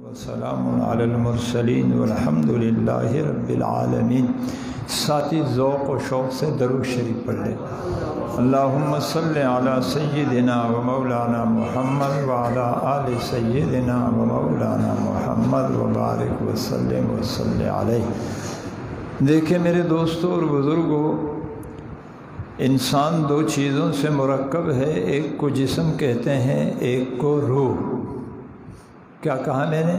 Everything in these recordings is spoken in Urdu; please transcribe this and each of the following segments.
وسلام علی المرسلین والحمد للہ رب العالمین۔ ساتھی ذوق و شوق سے درود شریف پڑھ لیں۔ اللہم صلی علی سیدنا و مولانا محمد وعلی آل سیدنا و مولانا محمد وبارک وسلم وصلی علیہ۔ دیکھیں میرے دوستوں اور بزرگوں، انسان دو چیزوں سے مرکب ہے، ایک کو جسم کہتے ہیں، ایک کو روح۔ کیا کہا میں نے؟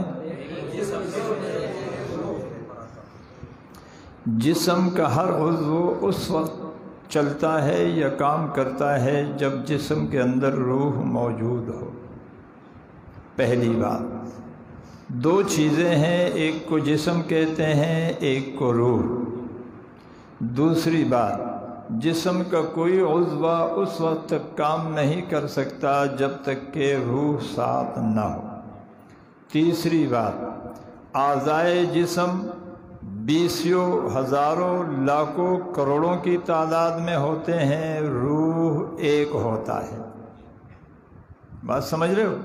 جسم کا ہر عضو اس وقت چلتا ہے یا کام کرتا ہے جب جسم کے اندر روح موجود ہو۔ پہلی بات، دو چیزیں ہیں، ایک کو جسم کہتے ہیں، ایک کو روح۔ دوسری بات، جسم کا کوئی عضو اس وقت تک کام نہیں کر سکتا جب تک کہ روح ساتھ نہ ہو۔ تیسری بات، اعضائے جسم بیسیوں، ہزاروں، لاکھوں، کروڑوں کی تعداد میں ہوتے ہیں، روح ایک ہوتا ہے۔ بات سمجھ رہے ہو؟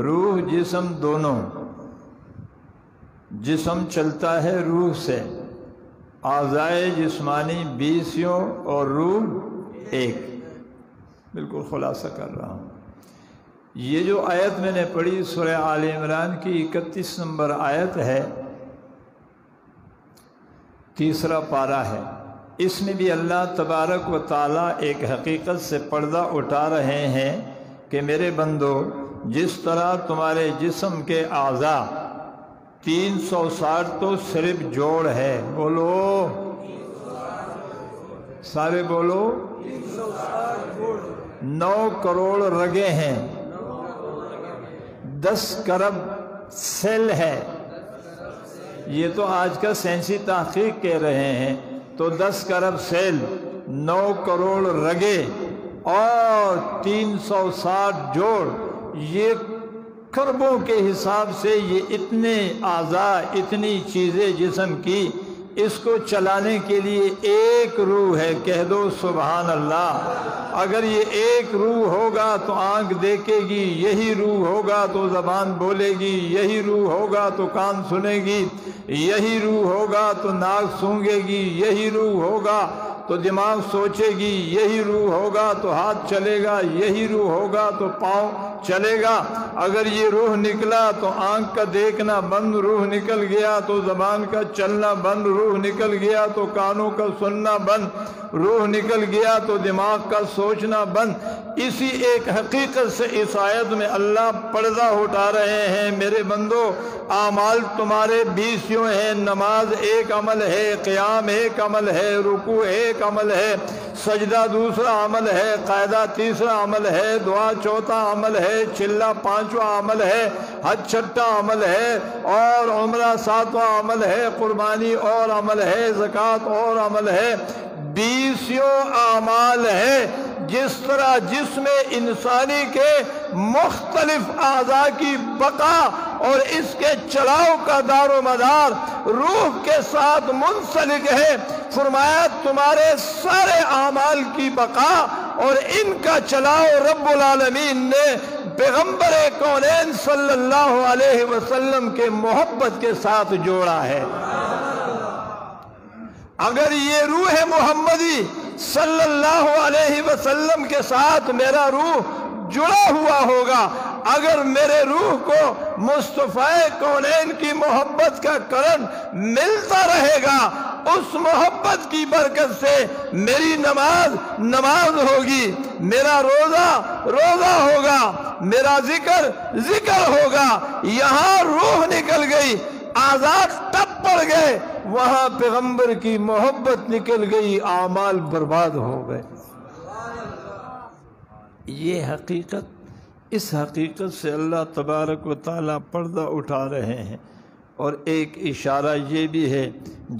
روح جسم دونوں، جسم چلتا ہے روح سے، اعضائے جسمانی بیسیوں اور روح ایک۔ بالکل خلاصہ کر رہا ہوں۔ یہ جو آیت میں نے پڑھی سورہ آل عمران کی 31 نمبر آیت ہے، تیسرا پارہ ہے، اس میں بھی اللہ تبارک و تعالیٰ ایک حقیقت سے پردہ اٹھا رہے ہیں کہ میرے بندو، جس طرح تمہارے جسم کے اعضاء 360 تو صرف جوڑ ہے، بولو سارے بولو، 9 کروڑ رگیں ہیں، 10 کروڑ سیل ہے۔ یہ تو آج کا سائنسی تحقیق کہہ رہے ہیں، تو 10 کروڑ سیل، 9 کروڑ رگیں اور 360 جوڑ، یہ کربوں کے حساب سے یہ اتنے اعضاء، اتنی چیزیں جسم کی، اس کو چلانے کے لیے ایک روح ہے۔ کہہ دو سبحان اللہ۔ اگر یہ ایک روح ہوگا تو آنکھ دیکھے گی، یہی روح ہوگا تو زبان بولے گی، یہی روح ہوگا تو کان سنے گی، یہی روح ہوگا تو ناک سونگے گی، یہی روح ہوگا تو دماغ سوچے گی، یہی روح ہوگا تو ہاتھ چلے گا، یہی روح ہوگا تو پاؤں چلے گا۔ اگر یہ روح نکلا تو آنکھ کا دیکھنا بند، روح نکل گیا تو زبان کا چلنا بند، روح نکل گیا تو کانوں کا سننا بند، روح نکل گیا تو دماغ کا سوچنا بند۔ اسی ایک حقیقت سے اس آیت میں اللہ پردہ اٹھا رہے ہیں، میرے بندو، اعمال تمہارے بیسیوں ہیں، نماز ایک عمل ہے، قیام ایک عمل ہے، رکوع ایک عمل ہے، سجدہ دوسرا عمل ہے، قاعدہ تیسرا عمل ہے، دعا چوتھا عمل ہے، چلہ پانچواں عمل ہے، حج چھٹا عمل ہے، اور عمرہ ساتواں عمل ہے، قربانی اور عمل ہے، زکوٰۃ اور عمل ہے، بیسیوں اعمال ہے۔ جس طرح جسم انسانی کے مختلف اعضاء کی بقا اور اس کے چلاؤ کا دار و مدار روح کے ساتھ منسلک ہے، فرمایا تمہارے سارے اعمال کی بقا اور ان کا چلاؤ رب العالمین نے پیغمبر کونین صلی اللہ علیہ وسلم کے محبت کے ساتھ جوڑا ہے۔ اگر یہ روح محمدی صلی اللہ علیہ وسلم کے ساتھ میرا روح جڑا ہوا ہوگا، اگر میرے روح کو مصطفی کونین کی محبت کا کرنٹ ملتا رہے گا، اس محبت کی برکت سے میری نماز نماز ہوگی، میرا روزہ روزہ ہوگا، میرا ذکر ذکر ہوگا۔ یہاں روح نکل گئی، اعضاء ٹپ پڑ گئے، وہاں پیغمبر کی محبت نکل گئی، اعمال برباد ہو گئے۔ یہ حقیقت، اس حقیقت سے اللہ تبارک و تعالیٰ پردہ اٹھا رہے ہیں۔ اور ایک اشارہ یہ بھی ہے،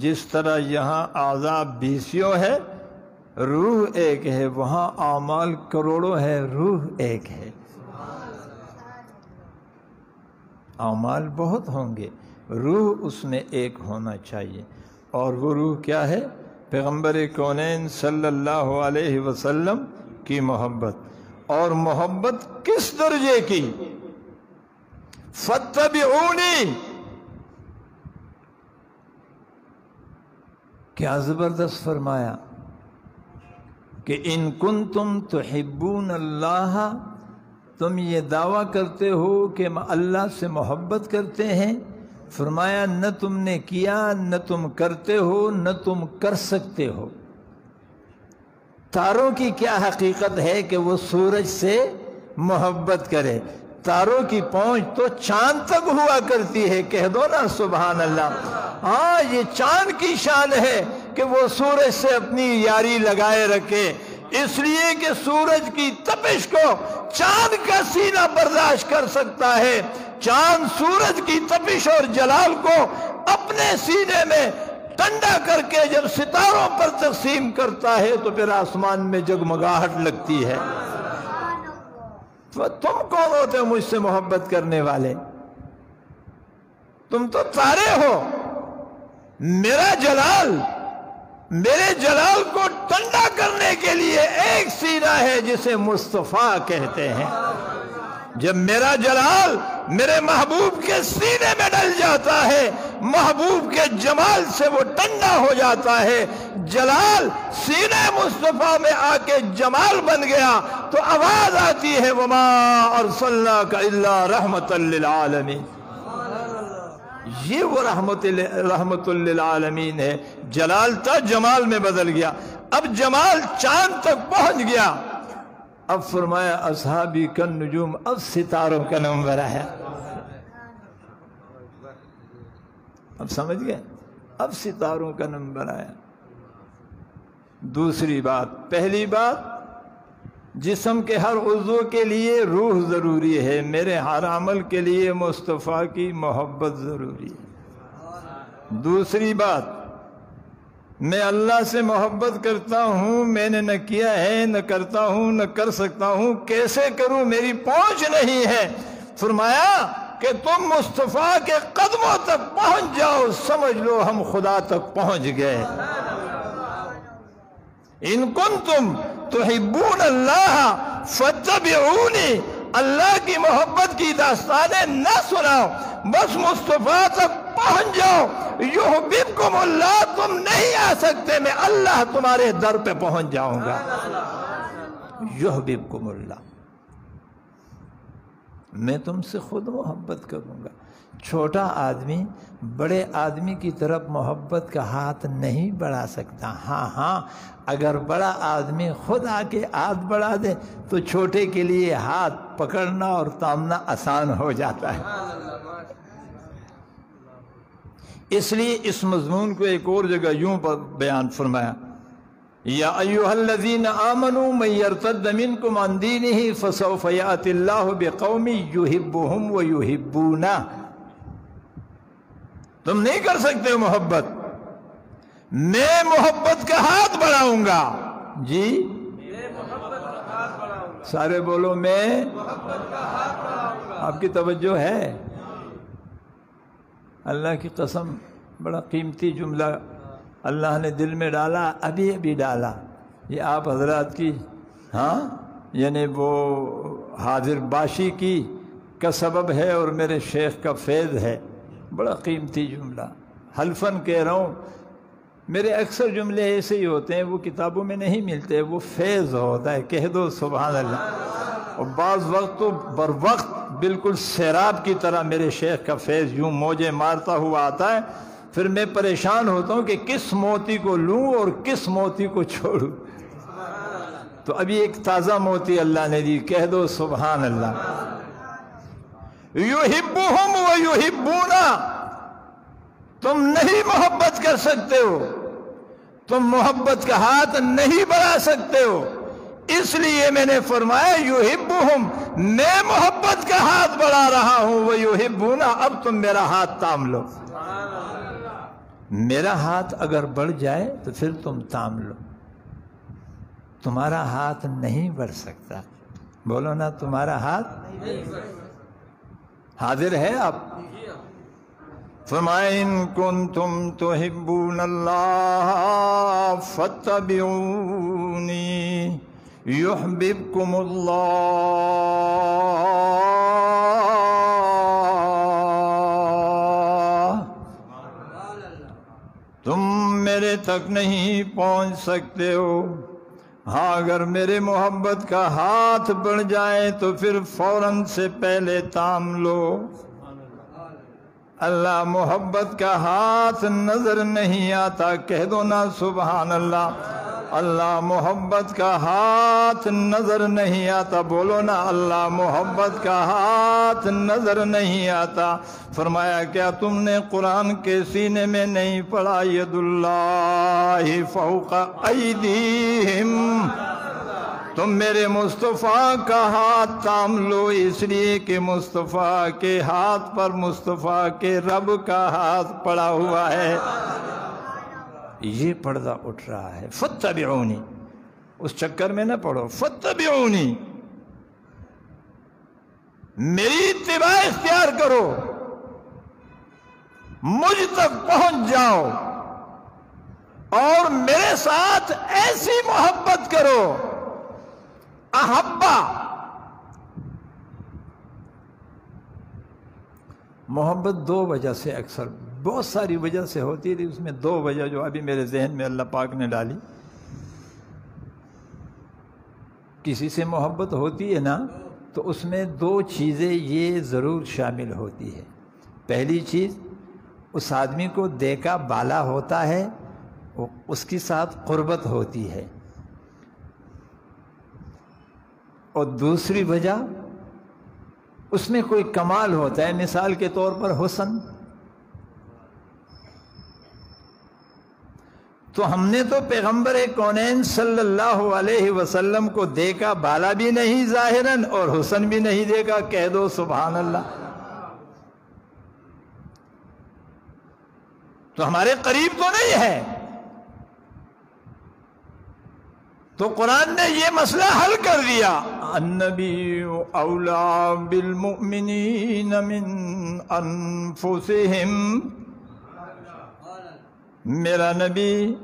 جس طرح یہاں اعضاء بیسیوں ہے، روح ایک ہے، وہاں اعمال کروڑوں ہے، روح ایک ہے۔ اعمال بہت ہوں گے، روح اس میں ایک ہونا چاہیے۔ اور وہ روح کیا ہے؟ پیغمبر کونین صلی اللہ علیہ وسلم کی محبت۔ اور محبت کس درجے کی؟ فاتبعونی. کیا زبردست فرمایا کہ ان کنتم تحبون اللہ، تم یہ دعویٰ کرتے ہو کہ اللہ سے محبت کرتے ہیں. فرمایا نہ تم نے کیا، نہ تم کرتے ہو، نہ تم کر سکتے ہو. تاروں کی کیا حقیقت ہے کہ وہ سورج سے محبت کرے؟ تاروں کی پہنچ تو چاند تک ہوا کرتی ہے. کہہ دو نا سبحان اللہ. ہاں یہ چاند کی شان ہے کہ وہ سورج سے اپنی یاری لگائے رکھے، اس لیے کہ سورج کی تپش کو چاند کا سینہ برداشت کر سکتا ہے. چاند سورج کی تپش اور جلال کو اپنے سینے میں ٹھنڈا کر کے جب ستاروں پر تقسیم کرتا ہے تو پھر آسمان میں جگمگاہٹ لگتی ہے. تو تم کون ہوتے ہو مجھ سے محبت کرنے والے؟ تم تو تارے ہو. میرا جلال، میرے جلال کو ٹھنڈا کرنے کے لیے ایک سینہ ہے جسے مصطفیٰ کہتے ہیں. جب میرا جلال میرے محبوب کے سینے میں ڈل جاتا ہے، محبوب کے جمال سے وہ ٹھنڈا ہو جاتا ہے. جلال سینے مصطفیٰ میں آ کے جمال بن گیا تو آواز آتی ہے وما ارسلناک الا رحمتا للعالمین. یہ وہ رحمت للعالمین ہے. جلال تھا، جمال میں بدل گیا. اب جمال چاند تک پہنچ گیا. اب فرمایا اصحابی کن نجوم، اب ستاروں کا نمبر آیا. اب سمجھ گئے؟ اب ستاروں کا نمبر آیا. دوسری بات، پہلی بات جسم کے ہر عضو کے لیے روح ضروری ہے، میرے ہر عمل کے لیے مصطفیٰ کی محبت ضروری ہے. دوسری بات، میں اللہ سے محبت کرتا ہوں، میں نے نہ کیا ہے، نہ کرتا ہوں، نہ کر سکتا ہوں. کیسے کروں؟ میری پہنچ نہیں ہے. فرمایا کہ تم مصطفیٰ کے قدموں تک پہنچ جاؤ، سمجھ لو ہم خدا تک پہنچ گئے. ان کنتم تحبون اللہ فاتبعونی. اللہ کی محبت کی داستانیں نہ سناؤ، بس مصطفیٰ تک پہنچ جاؤ. یحببکم اللہ، تم نہیں آ سکتے، میں اللہ تمہارے در پہ پہنچ جاؤں گا. یحببکم اللہ، میں تم سے خود محبت کروں گا. چھوٹا آدمی بڑے آدمی کی طرف محبت کا ہاتھ نہیں بڑھا سکتا. ہاں اگر بڑا آدمی خود آ کے ہاتھ بڑھا دے تو چھوٹے کے لیے ہاتھ پکڑنا اور تامنا آسان ہو جاتا ہے. اس لیے اس مضمون کو ایک اور جگہ یوں بیان فرمایا، یا ایھا الذین آمنوا من یرتد منکم عن دینہ فسوف یأتی اللہ بقوم یحبهم ویحبونہ. تم نہیں کر سکتے محبت، میں محبت کا ہاتھ بڑھاؤں گا. جی سارے بولو، میں آپ کی توجہ ہے؟ اللہ کی قسم، بڑا قیمتی جملہ اللہ نے دل میں ڈالا، ابھی ڈالا. یہ آپ حضرات کی یعنی وہ حاضر باشی کی کا سبب ہے اور میرے شیخ کا فیض ہے. بڑا قیمتی جملہ، حلفاً کہہ رہا ہوں. میرے اکثر جملے ایسے ہی ہوتے ہیں، وہ کتابوں میں نہیں ملتے، وہ فیض ہوتا ہے. کہہ دو سبحان اللہ. اور بعض وقت تو بر وقت بالکل سیراب کی طرح میرے شیخ کا فیض یوں موجیں مارتا ہوا آتا ہے. پھر میں پریشان ہوتا ہوں کہ کس موتی کو لوں اور کس موتی کو چھوڑوں. تو ابھی ایک تازہ موتی اللہ نے دی. کہہ دو سبحان اللہ. یحبہم ویحبونا. تم نہیں محبت کر سکتے ہو، تم محبت کا ہاتھ نہیں بڑھا سکتے ہو. اس لیے میں نے فرمایا یحبہم، میں محبت کا ہاتھ بڑھا رہا ہوں. ویحبونا، اب تم میرا ہاتھ تام لو. میرا ہاتھ اگر بڑھ جائے تو پھر تم تام لو. تمہارا ہاتھ نہیں بڑھ سکتا. بولو نا، تمہارا ہاتھ حاضر ہے. آپ فرمائے ان کنتم تحبون اللہ فاتبعونی یحببکم اللہ تم میرے تک نہیں پہنچ سکتے ہو، ہاں اگر میرے محبت کا ہاتھ بڑھ جائے تو پھر فوراً سے پہلے تام لو۔ اللہ محبت کا ہاتھ نظر نہیں آتا، کہہ دو نا سبحان اللہ۔ اللہ محبت کا ہاتھ نظر نہیں آتا، بولو نا اللہ محبت کا ہاتھ نظر نہیں آتا۔ فرمایا کیا تم نے قرآن کے سینے میں نہیں پڑھا ید اللہ فوق ایدیہم، تم میرے مصطفیٰ کا ہاتھ تام لو، اس لیے کہ مصطفیٰ کے ہاتھ پر مصطفیٰ کے رب کا ہاتھ پڑا ہوا ہے۔ یہ پردہ اٹھ رہا ہے، فاتبعونی، اس چکر میں نہ پڑھو، فاتبعونی، میری اتباع اختیار کرو، مجھ تک پہنچ جاؤ اور میرے ساتھ ایسی محبت کرو۔ احبا، محبت دو وجہ سے، اکثر بہت ساری وجہ سے ہوتی ہے، اس میں دو وجہ جو ابھی میرے ذہن میں اللہ پاک نے ڈالی۔ کسی سے محبت ہوتی ہے نا تو اس میں دو چیزیں یہ ضرور شامل ہوتی ہے۔ پہلی چیز، اس آدمی کو دیکھا بالا ہوتا ہے، اس کے ساتھ قربت ہوتی ہے، اور دوسری وجہ اس میں کوئی کمال ہوتا ہے، مثال کے طور پر حسن۔ تو ہم نے تو پیغمبر کونین صلی اللہ علیہ وسلم کو دیکھا بالا بھی نہیں ظاہراً اور حسن بھی نہیں دیکھا، کہہ دو سبحان اللہ۔ تو ہمارے قریب تو نہیں ہے، تو قرآن نے یہ مسئلہ حل کر دیا۔ النبی اولا بالمؤمنین من انفسہم، میرا نبی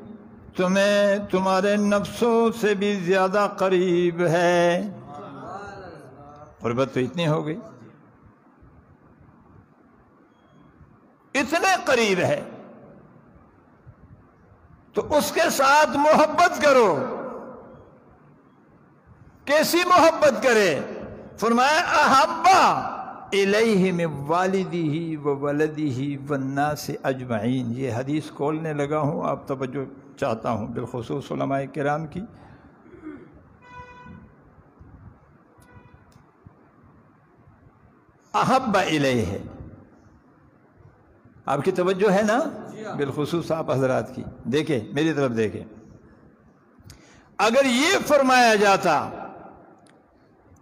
تمہیں تمہارے نفسوں سے بھی زیادہ قریب ہے۔ قربت تو اتنی ہو گئی، اتنے قریب ہے، تو اس کے ساتھ محبت کرو۔ کیسی محبت کرے؟ فرمایا احبا الیہ من والدہ وولدہ والناس اجمعین۔ یہ حدیث کھولنے لگا ہوں، آپ توجہ چاہتا ہوں بالخصوص علماء کرام کی۔ احب الیہ، آپ کی توجہ ہے نا، بالخصوص آپ حضرات کی، دیکھیں میری طرف دیکھیں۔ اگر یہ فرمایا جاتا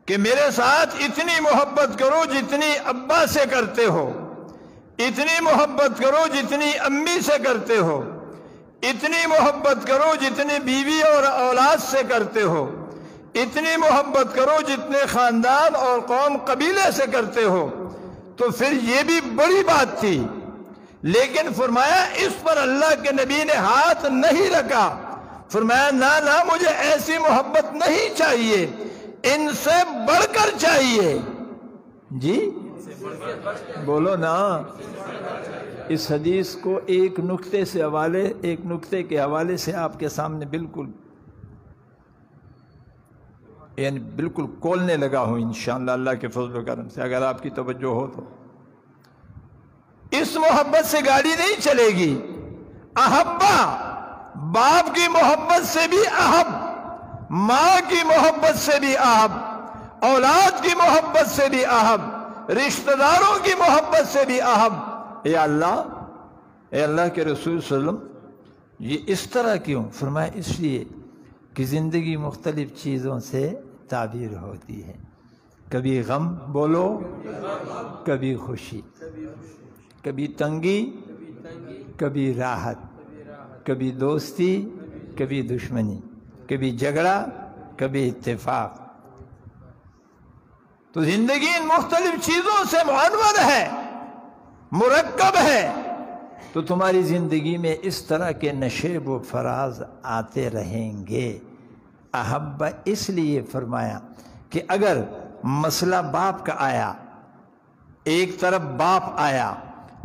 کہ میرے ساتھ اتنی محبت کرو جتنی ابا سے کرتے ہو، اتنی محبت کرو جتنی امی سے کرتے ہو، اتنی محبت کرو جتنی بیوی اور اولاد سے کرتے ہو، اتنی محبت کرو جتنے خاندان اور قوم قبیلے سے کرتے ہو، تو پھر یہ بھی بڑی بات تھی۔ لیکن فرمایا اس پر اللہ کے نبی نے ہاتھ نہیں رکھا، فرمایا نہ مجھے ایسی محبت نہیں چاہیے، ان سے بڑھ کر چاہیے۔ جی بولو نا، اس حدیث کو ایک نقطے کے حوالے سے آپ کے سامنے بالکل کھولنے لگا ہوں انشاءاللہ اللہ کے فضل و کرم سے، اگر آپ کی توجہ ہو تو۔ اس محبت سے گاڑی نہیں چلے گی۔ احبا، باپ کی محبت سے بھی احب، ماں کی محبت سے بھی احب، اولاد کی محبت سے بھی احب، رشتہ داروں کی محبت سے بھی احب۔ اے اللہ کے رسول صلی اللہ علیہ وسلم، یہ اس طرح کیوں؟ فرمایا اس لیے کہ زندگی مختلف چیزوں سے تعبیر ہوتی ہے، کبھی غم، بولو، کبھی خوشی، کبھی تنگی، کبھی راحت، کبھی دوستی، کبھی دشمنی، کبھی جھگڑا، کبھی اتفاق۔ تو زندگی ان مختلف چیزوں سے منور ہے، مرکب ہے۔ تو تمہاری زندگی میں اس طرح کے نشیب و فراز آتے رہیں گے۔ احبا اس لیے فرمایا کہ اگر مسئلہ باپ کا آیا، ایک طرف باپ آیا،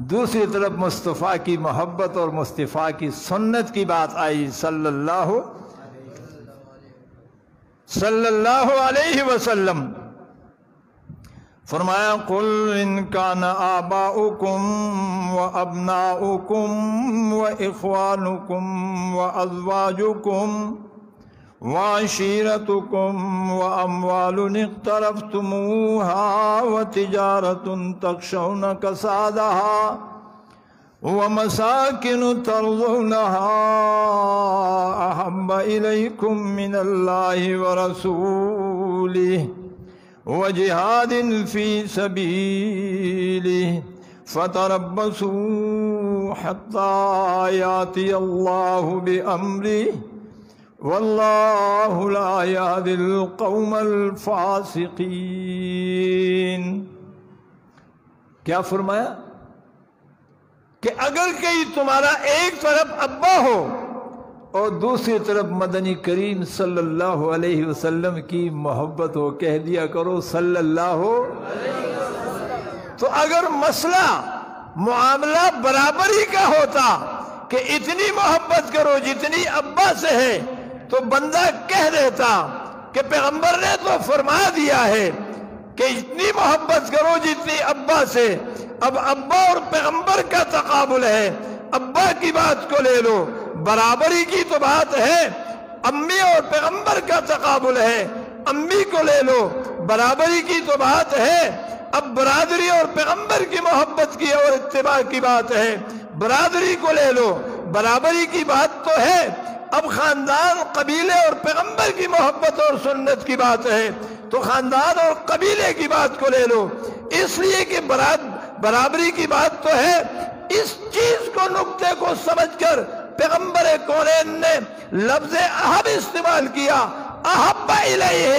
دوسری طرف مصطفیٰ کی محبت اور مصطفیٰ کی سنت کی بات آئی صلی اللہ علیہ وسلم. فرمایا قل ان کان آباؤکم وابناؤکم واخوانکم وازواجکم وعشیرتکم واموال اقترفتموها وتجارة تخشون کسادها ومساکن ترضونها احب الیکم من اللہ ورسولہ وجہاد فی سبیلہ فتربصوا حتی یاتی اللہ بامرہ واللہ لا یہدی القوم الفاسقین. کیا فرمایا کہ اگر کہیں تمہارا ایک طرف ابا ہو اور دوسری طرف مدنی کریم صلی اللہ علیہ وسلم کی محبت ہو، کہہ دیا کرو صلی اللہ علیہ وسلم. تو اگر مسئلہ معاملہ برابری کا ہوتا کہ اتنی محبت کرو جتنی ابا سے ہے، تو بندہ کہہ دیتا کہ پیغمبر نے تو فرما دیا ہے کہ اتنی محبت کرو جتنی ابا سے. اب ابا اور پیغمبر کا تقابل ہے، ابا کی بات کو لے لو، برابری کی تو بات ہے. امی اور پیغمبر کا تقابل ہے، امی کو لے لو، برابری کی تو بات ہے. اب برادری اور پیغمبر کی محبت کی اور اتباع کی بات ہے، برادری کو لے لو، برابری کی بات تو ہے. اب خاندان، قبیلے اور پیغمبر کی محبت اور سنت کی بات ہے، تو خاندان اور قبیلے کی بات کو لے لو. اس لیے کہ برابری کی بات تو ہے. اس چیز کو، نقطے کو سمجھ کر پیغمبر کونین نے لفظ احب استعمال کیا. احب الیہ،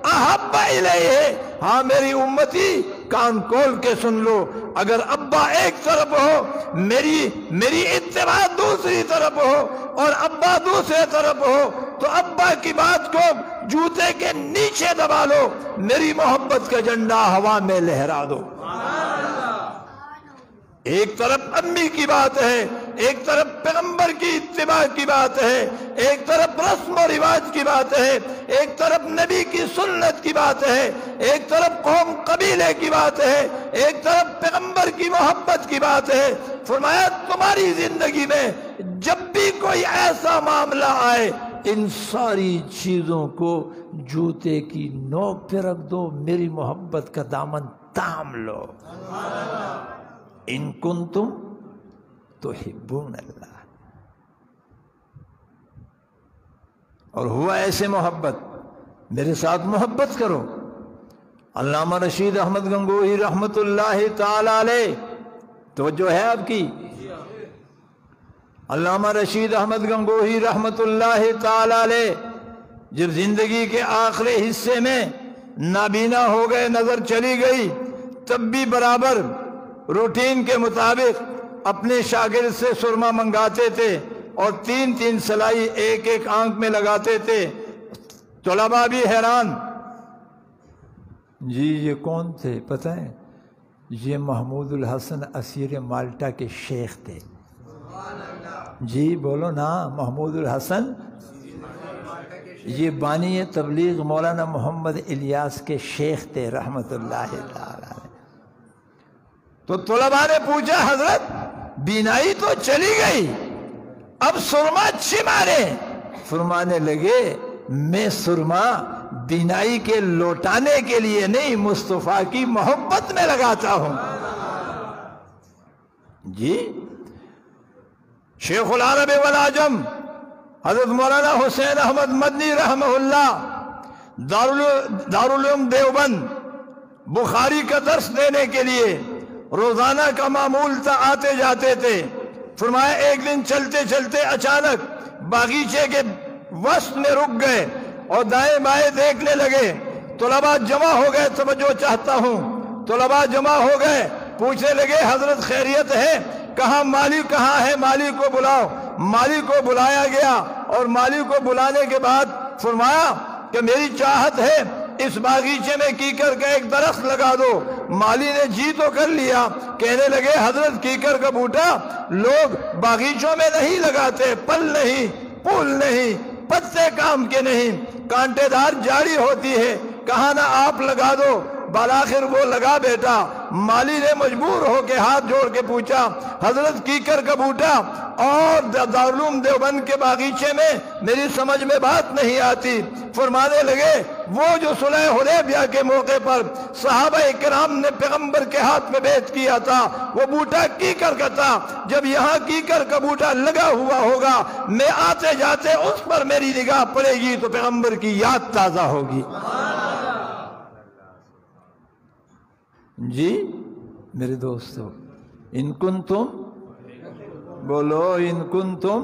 احب الیہ. ہاں میری امتی کان کھول کے سن لو، اگر ابا ایک طرف ہو، میری اتباع دوسری طرف ہو اور ابا دوسرے طرف ہو، تو ابا کی بات کو جوتے کے نیچے دبا لو، میری محبت کا جھنڈا ہوا میں لہرا دو. ایک طرف امی کی بات ہے، ایک طرف پیغمبر کی اتباع کی بات ہے، ایک طرف رسم و رواج کی بات ہے، ایک طرف نبی کی سنت کی بات ہے، ایک طرف قوم قبیلے کی بات ہے، ایک طرف پیغمبر کی محبت کی بات ہے. فرمایا تمہاری زندگی میں جب بھی کوئی ایسا معاملہ آئے، ان ساری چیزوں کو جوتے کی نوک پہ رکھ دو، میری محبت کا دامن تھام لو. ان کنتم تحبون اللہ. اور ہوا ایسے محبت، میرے ساتھ محبت کرو. علامہ رشید احمد گنگوہی رحمت اللہ تعالی علیہ، توجہ ہے آپ کی. علامہ رشید احمد گنگوہی رحمت اللہ تعالی علیہ جب زندگی کے آخری حصے میں نابینا ہو گئے، نظر چلی گئی، تب بھی برابر روٹین کے مطابق اپنے شاگرد سے سرما منگاتے تھے اور 3 سلائی ایک آنکھ میں لگاتے تھے. طلباء بھی حیران. جی یہ کون تھے پتہ ہے؟ یہ محمود الحسن اسیر مالٹا کے شیخ تھے. جی بولو نا، محمود الحسن، یہ بانی تبلیغ مولانا محمد الیاس کے شیخ تھے رحمت اللہ تعالی. تو طلباء نے پوچھا حضرت بینائی تو چلی گئی، اب سرما اچھی مارے. فرمانے لگے میں سرما بینائی کے لوٹانے کے لیے نہیں، مصطفیٰ کی محبت میں لگاتا ہوں. جی شیخ العرب والعجم حضرت مولانا حسین احمد مدنی رحمہ اللہ دارالعلوم دیوبند بخاری کا درس دینے کے لیے روزانہ کا معمول تھا، آتے جاتے تھے. فرمایا ایک دن چلتے چلتے اچانک باغیچے کے وسط میں رک گئے اور دائیں بائیں دیکھنے لگے. طلباء جمع ہو گئے، توجہ چاہتا ہوں. طلباء جمع ہو گئے، پوچھنے لگے حضرت خیریت ہے؟ کہاں مالی کہاں ہے؟ مالی کو بلاؤ. مالی کو بلایا گیا اور مالی کو بلانے کے بعد فرمایا کہ میری چاہت ہے اس باغیچے میں کیکر کا ایک درخت لگا دو۔ مالی نے جی تو کر لیا، کہنے لگے حضرت کیکر کا بوٹا لوگ باغیچوں میں نہیں لگاتے، پل نہیں، پھول نہیں، پتے کام کے نہیں، کانٹے دار جاڑی ہوتی ہے، کہا نہ آپ لگا دو۔ بالآخر وہ لگا بیٹا۔ مالی نے مجبور ہو کے ہاتھ جوڑ کے پوچھا حضرت کیکر کا بوٹا اور دارالعلوم دیوبند کے باغیچے میں میری سمجھ میں بات نہیں آتی۔ فرمانے لگے وہ جو صلح حدیبیہ کے موقع پر صحابہ کرام نے پیغمبر کے ہاتھ میں بیعت کیا تھا وہ بوٹا کیکر کا تھا۔ جب یہاں کیکر کا بوٹا لگا ہوا ہوگا میں آتے جاتے اس پر میری نگاہ پڑے گی تو پیغمبر کی یاد تازہ ہوگی۔ جی میرے دوستو، ان کنتم بولو ان کنتم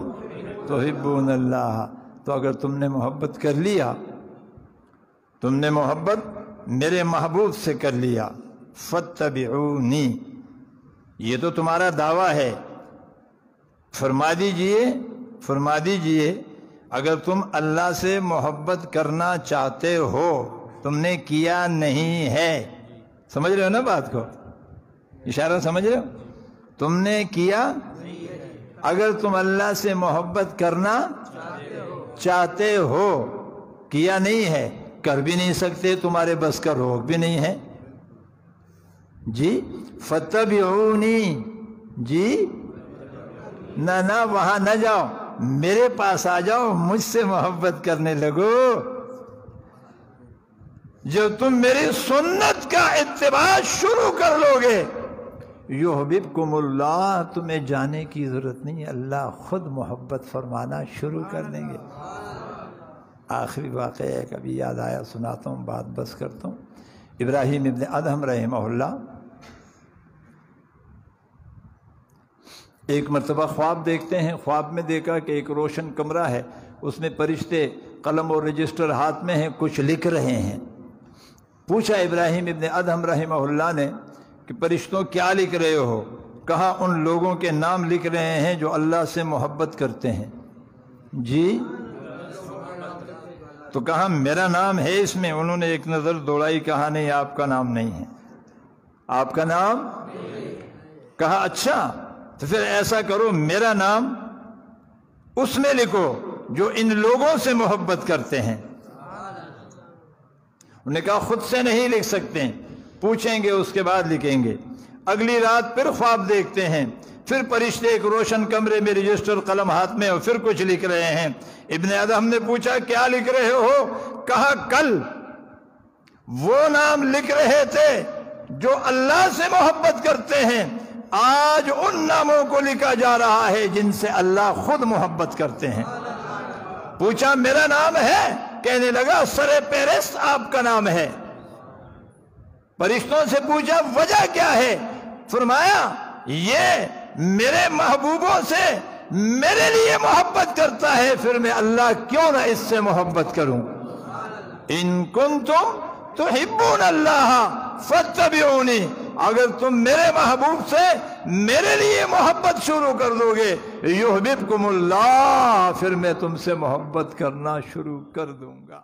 تحبون اللہ، تو اگر تم نے محبت کر لیا، تم نے محبت میرے محبوب سے کر لیا، فاتبعونی، یہ تو تمہارا دعویٰ ہے، فرما دیجئے اگر تم اللہ سے محبت کرنا چاہتے ہو، تم نے کیا نہیں ہے، سمجھ رہے ہو نا بات کو، اشارہ سمجھ رہے ہو، تم نے کیا، اگر تم اللہ سے محبت کرنا چاہتے ہو، کیا نہیں ہے، کر بھی نہیں سکتے، تمہارے بس کا روک بھی نہیں ہے، جی فتبعونی، جی نہ وہاں نہ جاؤ، میرے پاس آ جاؤ، مجھ سے محبت کرنے لگو۔ جو تم میری سنت کا اتباع شروع کر لو گے، یحببکم اللہ، تمہیں جانے کی ضرورت نہیں، اللہ خود محبت فرمانا شروع کر دیں گے۔ آخری واقعہ ہے، کبھی یاد آیا سناتا ہوں، بات بس کرتا ہوں۔ ابراہیم ابن ادہم رحمہ اللہ ایک مرتبہ خواب دیکھتے ہیں، خواب میں دیکھا کہ ایک روشن کمرہ ہے، اس میں فرشتے قلم اور رجسٹر ہاتھ میں ہیں، کچھ لکھ رہے ہیں۔ پوچھا ابراہیم ابن ادہم رحمہ اللہ نے کہ فرشتوں کیا لکھ رہے ہو؟ کہا ان لوگوں کے نام لکھ رہے ہیں جو اللہ سے محبت کرتے ہیں۔ جی تو کہا میرا نام ہے اس میں؟ انہوں نے ایک نظر دوڑائی، کہا نہیں آپ کا نام نہیں ہے، آپ کا نام؟ کہا اچھا تو پھر ایسا کرو میرا نام اس میں لکھو جو ان لوگوں سے محبت کرتے ہیں۔ انہوں نے کہا خود سے نہیں لکھ سکتے، پوچھیں گے اس کے بعد لکھیں گے۔ اگلی رات پھر خواب دیکھتے ہیں، پھر فرشتے ایک روشن کمرے میں رجسٹر قلم ہاتھ میں اور پھر کچھ لکھ رہے ہیں۔ ابن ادہم نے پوچھا کیا لکھ رہے ہو؟ کہا کل وہ نام لکھ رہے تھے جو اللہ سے محبت کرتے ہیں، آج ان ناموں کو لکھا جا رہا ہے جن سے اللہ خود محبت کرتے ہیں۔ پوچھا میرا نام ہے؟ کہنے لگا سر پیرس آپ کا نام ہے۔ فرشتوں سے پوچھا وجہ کیا ہے؟ فرمایا یہ میرے محبوبوں سے میرے لیے محبت کرتا ہے، پھر میں اللہ کیوں نہ اس سے محبت کروں۔ ان کنتم تحبون اللہ فاتبعونی، اگر تم میرے محبوب سے میرے لیے محبت شروع کر دو گے، یحببکم اللہ، پھر میں تم سے محبت کرنا شروع کر دوں گا۔